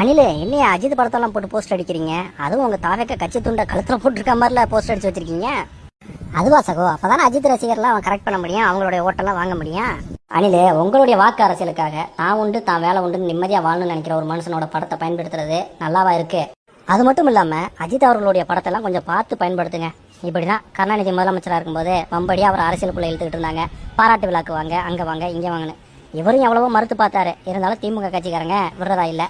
அனில், என்னையா அஜித் படத்தெல்லாம் போட்டு போஸ்ட் அடிக்கிறீங்க? அதுவும் உங்க தாவேக்க கட்சி துண்டை கழுத்துல போட்டுருக்க மாதிரில போஸ்ட் அடிச்சு வச்சிருக்கீங்க. அதுவா சகோ? அப்பதானே அஜித் ரசிகர்லாம் அவன் கரெக்ட் பண்ண முடியும், அவங்களுடைய ஓட்டெல்லாம் வாங்க முடியும். அனில், உங்களுடைய வாக்கு அரசியலுக்காக தான் உண்டு தான் வேலை உண்டுன்னு நிம்மதியா வாழணும்னு நினைக்கிற ஒரு மனுஷனோட படத்தை பயன்படுத்துறது நல்லாவா இருக்கு? அது மட்டும் இல்லாம அஜித் அவர்களுடைய படத்தெல்லாம் கொஞ்சம் பார்த்து பயன்படுத்துங்க. இப்படிதான் கருணாநிதி முதலமைச்சராக இருக்கும்போது வம்படியா அவர் அரசியலுக்குள்ள இழுத்துக்கிட்டு இருந்தாங்க. பாராட்டு விழாக்கு வாங்க, அங்க வாங்க, இங்க வாங்கன்னு. இவரும் எவ்வளவோ மறுத்து பார்த்தாரு. இருந்தாலும் திமுக கட்சிக்காரங்க விடுறதா இல்லை.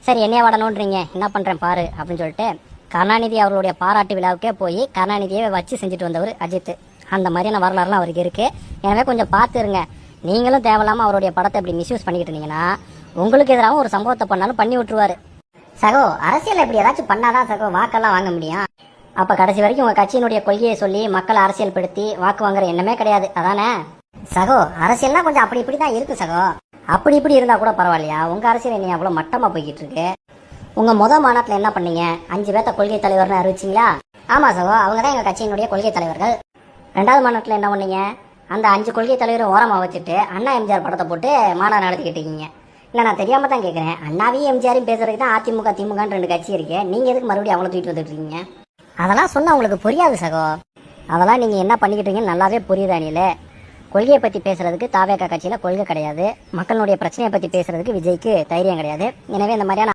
சரி, என்னைய வடணுன்றீங்க, என்ன பண்றேன் பாரு அப்படின்னு சொல்லிட்டு கருணாநிதி அவர்களுடைய பாராட்டு விழாவுக்கே போய் கருணாநிதியை வச்சு செஞ்சுட்டு வந்தவர் அஜித். அந்த மாதிரியான வரலாறுலாம் அவருக்கு இருக்கு. எனவே கொஞ்சம் பார்த்துருங்க. நீங்களும் தேவையில்லாம அவருடைய படத்தை இப்படி மிஸ்யூஸ் பண்ணிக்கிட்டு இருந்தீங்கன்னா உங்களுக்கு எதிராக ஒரு சம்பவத்தை பண்ணாலும் பண்ணி விட்டுருவாரு. சகோ, அரசியல் இப்படி ஏதாச்சும் பண்ணாதான் சகோ வாக்கெல்லாம் வாங்க முடியும். அப்ப கடைசி வரைக்கும் உங்க கட்சியினுடைய கொள்கையை சொல்லி மக்களை அரசியல் படுத்தி வாக்கு வாங்குற எண்ணமே கிடையாது, அதானே? சகோ, அரசியல்னா கொஞ்சம் அப்படி இப்படிதான் இருக்கு சகோ. அப்படி இப்படி இருந்தா கூட பரவாயில்லையா? உங்க அரசியல் என்ன அவ்வளவு மட்டமா போய்கிட்டு இருக்கு? உங்க மாநாட்டில் என்ன பண்ணீங்க? 5 பேர்த்த கொள்கை தலைவர்னு அறிவிச்சிங்களா? ஆமா சகோ, அவங்க தான் எங்க கட்சியினுடைய கொள்கை தலைவர்கள். 2வது மாநாட்டில் என்ன பண்ணீங்க? அந்த 5 கொள்கை தலைவரும் ஓரமா வச்சுட்டு அண்ணா எம்ஜிஆர் படத்தை போட்டு மாநாடு நடத்திக்கிட்டு இருக்கீங்க. இல்ல, நான் தெரியாம தான் கேட்கிறேன். அண்ணாவையும் எம்ஜிஆரையும் பேசுறதுக்கு தான் அதிமுக திமுகன்னு 2 கட்சி இருக்கு. நீங்க எதுக்கு மறுபடியும் அவ்வளவு தூக்கிட்டு வந்துட்டு இருக்கீங்க? அதெல்லாம் சொன்னா உங்களுக்கு புரியாது சகோ. அதெல்லாம் நீங்க என்ன பண்ணிக்கிட்டு இருக்கீங்கன்னு நல்லாவே புரியுது அனில. கொள்கையை பத்தி பேசுறதுக்கு தாவேகா கட்சியில கொள்கை கிடையாது. மக்களுடைய பிரச்சனையை பத்தி பேசுறதுக்கு விஜய்க்கு தைரியம் கிடையாது. எனவே இந்த மாதிரியான